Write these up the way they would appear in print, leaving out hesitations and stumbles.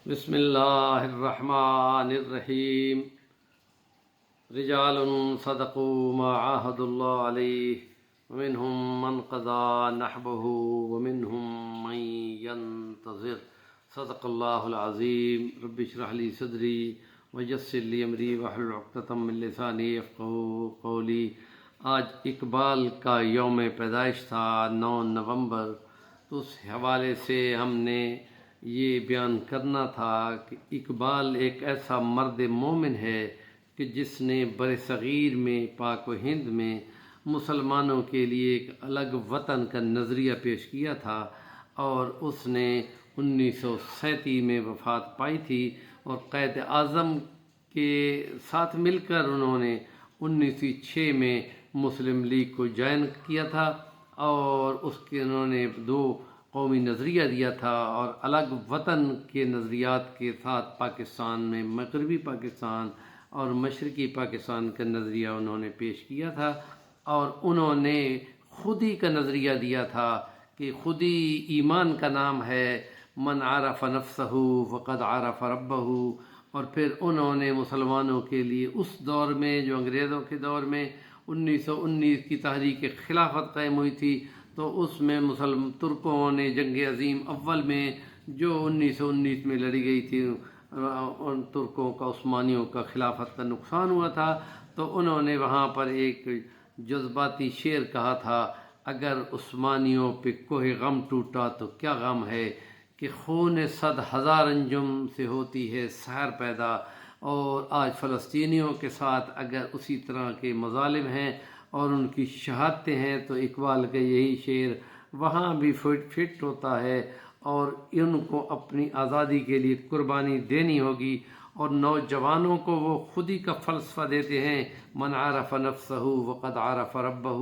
بسم اللہ الرحمن الرحیم۔ رجال صدقوا ما عاهدوا اللہ علیہ ومنهم من قضى نحبه ومنهم من ينتظر۔ صدق اللہ العظیم۔ رب اشرح لی صدری ویسر لی امری واحلل عقدۃ من لسانی یفقہوا قولی۔ آج اقبال کا یوم پیدائش تھا 9 نومبر، تو اس حوالے سے ہم نے یہ بیان کرنا تھا کہ اقبال ایک ایسا مرد مومن ہے کہ جس نے برصغیر میں پاک و ہند میں مسلمانوں کے لیے ایک الگ وطن کا نظریہ پیش کیا تھا، اور اس نے 1937 میں وفات پائی تھی، اور قائد اعظم کے ساتھ مل کر انہوں نے 1906 میں مسلم لیگ کو جوائن کیا تھا، اور اس کے انہوں نے 2 قومی نظریہ دیا تھا، اور الگ وطن کے نظریات کے ساتھ پاکستان میں مغربی پاکستان اور مشرقی پاکستان کا نظریہ انہوں نے پیش کیا تھا، اور انہوں نے خودی کا نظریہ دیا تھا کہ خودی ایمان کا نام ہے، من عرف نفسہ فقد عرف ربہ۔ اور پھر انہوں نے مسلمانوں کے لیے اس دور میں جو انگریزوں کے دور میں 1919 کی تحریک خلافت قائم ہوئی تھی، تو اس میں ترکوں نے جنگ عظیم اول میں جو 1919 میں لڑی گئی تھی، ان ترکوں کا عثمانیوں کا خلافت کا نقصان ہوا تھا، تو انہوں نے وہاں پر ایک جذباتی شعر کہا تھا، اگر عثمانیوں پہ کوہ غم ٹوٹا تو کیا غم ہے، کہ خون 100,000 انجم سے ہوتی ہے سحر پیدا۔ اور آج فلسطینیوں کے ساتھ اگر اسی طرح کے مظالم ہیں اور ان کی شہادتیں ہیں، تو اقبال کا یہی شعر وہاں بھی فٹ ہوتا ہے، اور ان کو اپنی آزادی کے لیے قربانی دینی ہوگی۔ اور نوجوانوں کو وہ خودی کا فلسفہ دیتے ہیں، من عرف نفسہ وقد عرف ربہ،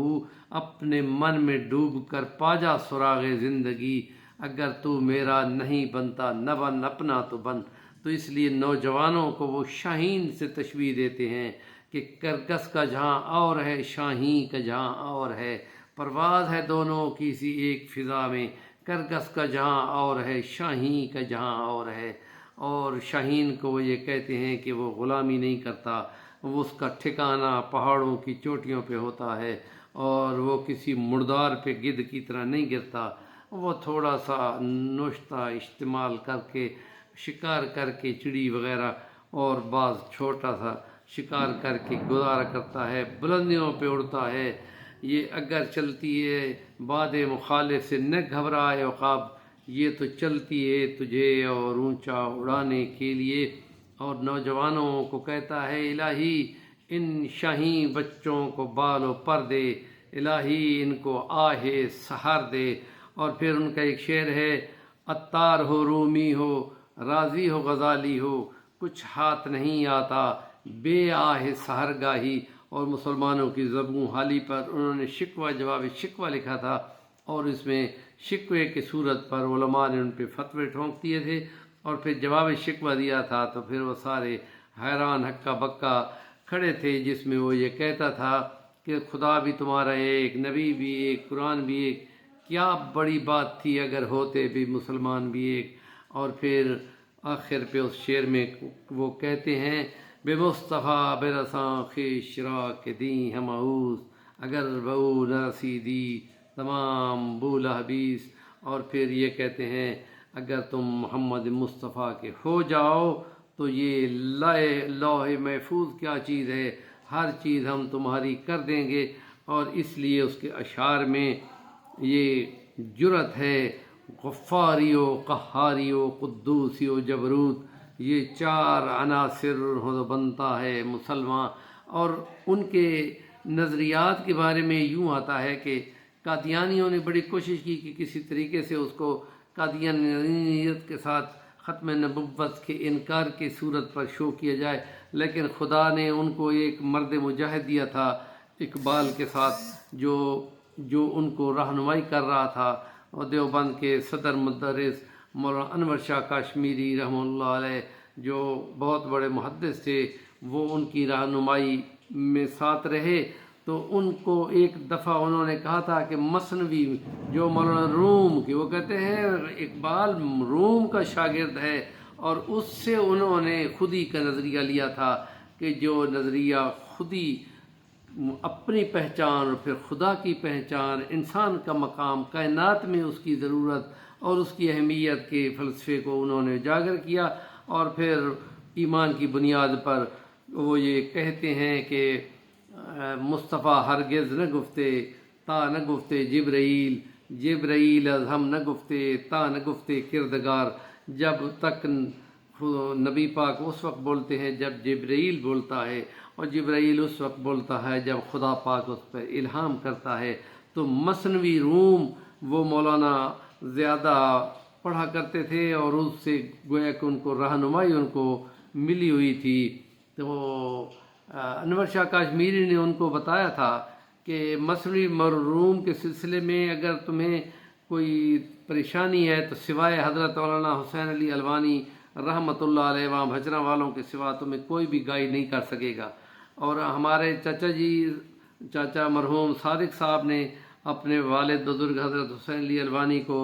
اپنے من میں ڈوب کر پا جا سراغ زندگی، اگر تو میرا نہیں بنتا نہ بن اپنا تو بن۔ تو اس لیے نوجوانوں کو وہ شاہین سے تشبیہ دیتے ہیں کہ کرکس کا جہاں اور ہے، شاہین کا جہاں اور ہے، پرواز ہے دونوں کسی ایک فضا میں، کرکس کا جہاں اور ہے، شاہین کا جہاں اور ہے۔ اور شاہین کو وہ یہ کہتے ہیں کہ وہ غلامی نہیں کرتا، وہ اس کا ٹھکانہ پہاڑوں کی چوٹیوں پہ ہوتا ہے، اور وہ کسی مردار پہ گدھ کی طرح نہیں گرتا، وہ تھوڑا سا نوشتہ استعمال کر کے شکار کر کے چڑی وغیرہ اور بعض چھوٹا سا شکار کر کے گزارا کرتا ہے، بلندیوں پہ اڑتا ہے۔ یہ اگر چلتی ہے باد مخالف سے نہ گھبرائے عقاب، یہ تو چلتی ہے تجھے اور اونچا اڑانے کے لیے۔ اور نوجوانوں کو کہتا ہے، الہی ان شاہین بچوں کو بال و پر دے، الہی ان کو آہ سحر دے۔ اور پھر ان کا ایک شعر ہے، عطار ہو رومی ہو راضی ہو غزالی ہو، کچھ ہاتھ نہیں آتا بے آہ سحر گاہی۔ اور مسلمانوں کی زبوں حالی پر انہوں نے شکوہ جواب شکوہ لکھا تھا، اور اس میں شکوے کی صورت پر علماء نے ان پہ فتوے ٹھونک دیے تھے، اور پھر جواب شکوہ دیا تھا، تو پھر وہ سارے حیران ہکا بکا کھڑے تھے، جس میں وہ یہ کہتا تھا کہ خدا بھی تمہارا ایک، نبی بھی ایک، قرآن بھی ایک، کیا بڑی بات تھی اگر ہوتے بھی مسلمان بھی ایک۔ اور پھر آخر پہ اس شعر میں وہ کہتے ہیں، بے مصطفیٰ برساں خیش را کے دیں ہم آؤز، اگر بہو نہ رسیدی تمام بولا حبیس۔ اور پھر یہ کہتے ہیں، اگر تم محمد مصطفیٰ کے ہو جاؤ تو یہ لوح محفوظ کیا چیز ہے، ہر چیز ہم تمہاری کر دیں گے۔ اور اس لیے اس کے اشعار میں یہ جرأت ہے، غفاری و قہاری و قدوسی و جبروت، یہ 4 عناصر ہو بنتا ہے مسلمان۔ اور ان کے نظریات کے بارے میں یوں آتا ہے کہ قادیانیوں نے بڑی کوشش کی کہ کسی طریقے سے اس کو قادیانیت کے ساتھ ختم نبوت کے انکار کی صورت پر شو کیا جائے، لیکن خدا نے ان کو ایک مرد مجاہد دیا تھا اقبال کے ساتھ، جو ان کو رہنمائی کر رہا تھا۔ اور دیوبند کے صدر مدرس مولانا انور شاہ کاشمیری رحمہ اللہ علیہ، جو بہت بڑے محدث تھے، وہ ان کی رہنمائی میں ساتھ رہے۔ تو ان کو ایک دفعہ انہوں نے کہا تھا کہ مثنوی جو مولانا روم کی، وہ کہتے ہیں اقبال روم کا شاگرد ہے، اور اس سے انہوں نے خودی کا نظریہ لیا تھا کہ جو نظریہ خودی اپنی پہچان اور پھر خدا کی پہچان، انسان کا مقام کائنات میں، اس کی ضرورت اور اس کی اہمیت کے فلسفے کو انہوں نے اجاگر کیا، اور پھر ایمان کی بنیاد پر وہ یہ کہتے ہیں کہ مصطفیٰ ہرگز نہ گفتے تا نہ گفتے جبرائیل، جبرائیل از ہم نہ گفتے تا نہ گفتے کردگار۔ جب تک نبی پاک اس وقت بولتے ہیں جب جبرائیل بولتا ہے، اور جبرائیل اس وقت بولتا ہے جب خدا پاک اس پر الہام کرتا ہے۔ تو مثنوی روم وہ مولانا زیادہ پڑھا کرتے تھے، اور اس سے گویا کہ ان کو رہنمائی ان کو ملی ہوئی تھی۔ تو انور شاہ کاشمیری نے ان کو بتایا تھا کہ مثنوی روم کے سلسلے میں اگر تمہیں کوئی پریشانی ہے تو سوائے حضرت مولانا حسین علی الوانی رحمۃ اللہ علیہ وہاں بھجرہ والوں کے سوا تمہیں کوئی بھی گائیڈ نہیں کر سکے گا۔ اور ہمارے چاچا مرحوم صادق صاحب نے اپنے والد بزرگ حضرت حسین علی الوانی کو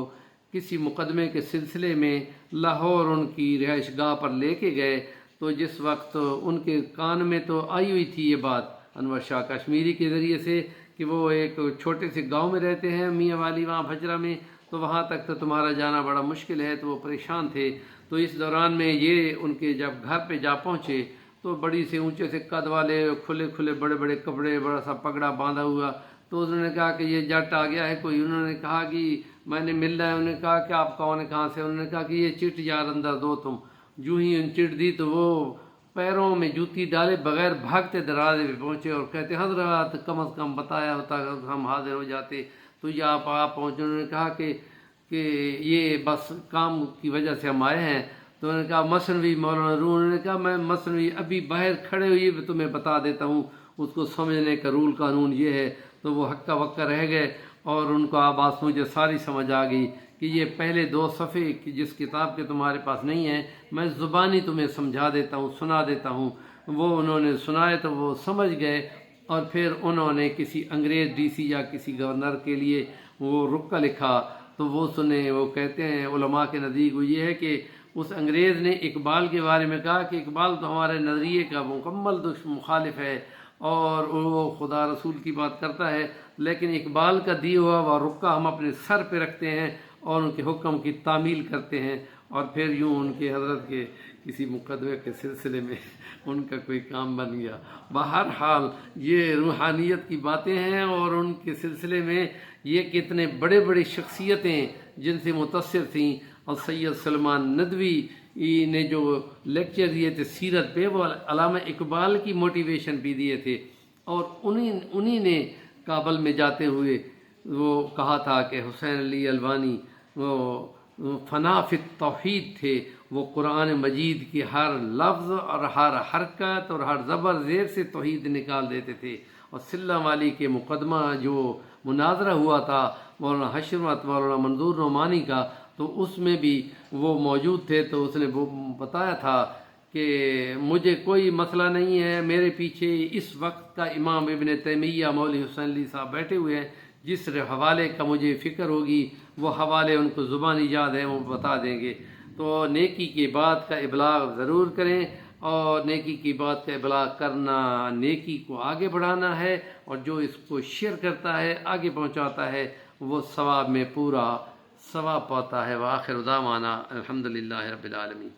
کسی مقدمے کے سلسلے میں لاہور ان کی رہائش گاہ پر لے کے گئے، تو جس وقت ان کے کان میں تو آئی ہوئی تھی یہ بات انور شاہ کشمیری کے ذریعے سے کہ وہ ایک چھوٹے سے گاؤں میں رہتے ہیں میاں والی وہاں بھجرہ میں، تو وہاں تک تو تمہارا جانا بڑا مشکل ہے، تو وہ پریشان تھے۔ تو اس دوران میں یہ ان کے جب گھر پہ جا پہنچے تو بڑی سے اونچے سے قد والے کھلے کھلے بڑے بڑے کپڑے، بڑا سا پگڑا باندھا ہوا، تو انہوں نے کہا کہ یہ جٹ آ گیا ہے کوئی۔ انہوں نے کہا کہ میں نے ملنا ہے۔ انہوں نے کہا کہ آپ کون ہیں، کہاں سے؟ انہوں نے کہا کہ یہ چٹ یار اندر دو تم۔ جو ہی ان چٹ دی تو وہ پیروں میں جوتی ڈالے بغیر بھاگتے دروازے پہ پہنچے اور کہتے حضرات کم از کم بتایا ہوتا ہم حاضر ہو جاتے، تو یہ آپ پہنچے۔ انہوں نے کہا کہ یہ بس کام کی وجہ سے ہم آئے ہیں۔ تو انہوں نے کہا مثنوی مولانا روم، انہوں نے کہا میں مثنوی ابھی باہر کھڑے ہوئے بھی تمہیں بتا دیتا ہوں، اس کو سمجھنے کا رول قانون یہ ہے۔ تو وہ ہکا بکا رہ گئے، اور ان کو بات مجھے ساری سمجھ آ گئی کہ یہ پہلے 2 صفحے جس کتاب کے تمہارے پاس نہیں ہیں میں زبانی تمہیں سمجھا دیتا ہوں، سنا دیتا ہوں۔ وہ انہوں نے سنائے تو وہ سمجھ گئے، اور پھر انہوں نے کسی انگریز ڈی سی یا کسی گورنر کے لیے وہ رکا لکھا، تو وہ سنے۔ وہ کہتے ہیں علماء کے نزدیک وہ یہ ہے کہ اس انگریز نے اقبال کے بارے میں کہا کہ اقبال تو ہمارے نظریے کا مکمل مخالف ہے اور وہ خدا رسول کی بات کرتا ہے، لیکن اقبال کا دیا ہوا وہ رکا ہم اپنے سر پہ رکھتے ہیں اور ان کے حکم کی تعمیل کرتے ہیں۔ اور پھر یوں ان کے حضرت کے کسی مقدمے کے سلسلے میں ان کا کوئی کام بن گیا۔ بہرحال یہ روحانیت کی باتیں ہیں، اور ان کے سلسلے میں یہ کتنے بڑے بڑے شخصیتیں جن سے متاثر تھیں، اور سید سلمان ندوی نے جو لیکچر دیے تھے سیرت پہ وہ علامہ اقبال کی موٹیویشن بھی دیے تھے، اور انہی نے کابل میں جاتے ہوئے وہ کہا تھا کہ حسین علی الوانی وہ فنا فی التوحید تھے، وہ قرآن مجید کی ہر لفظ اور ہر حرکت اور ہر زبر زیر سے توحید نکال دیتے تھے۔ اور سلم والی کے مقدمہ جو مناظرہ ہوا تھا مولانا حشمت مولانا منظور نعمانی کا، تو اس میں بھی وہ موجود تھے، تو اس نے بتایا تھا کہ مجھے کوئی مسئلہ نہیں ہے، میرے پیچھے اس وقت کا امام ابن تیمیہ مولوی حسین علی صاحب بیٹھے ہوئے ہیں، جس حوالے کا مجھے فکر ہوگی وہ حوالے ان کو زبانی یاد ہے وہ بتا دیں گے۔ تو نیکی کی بات کا ابلاغ ضرور کریں، اور نیکی کی بات کا ابلاغ کرنا نیکی کو آگے بڑھانا ہے، اور جو اس کو شیئر کرتا ہے آگے پہنچاتا ہے وہ ثواب میں پورا ثواب پاتا ہے۔ وآخر دعوانا الحمدللہ رب العالمین۔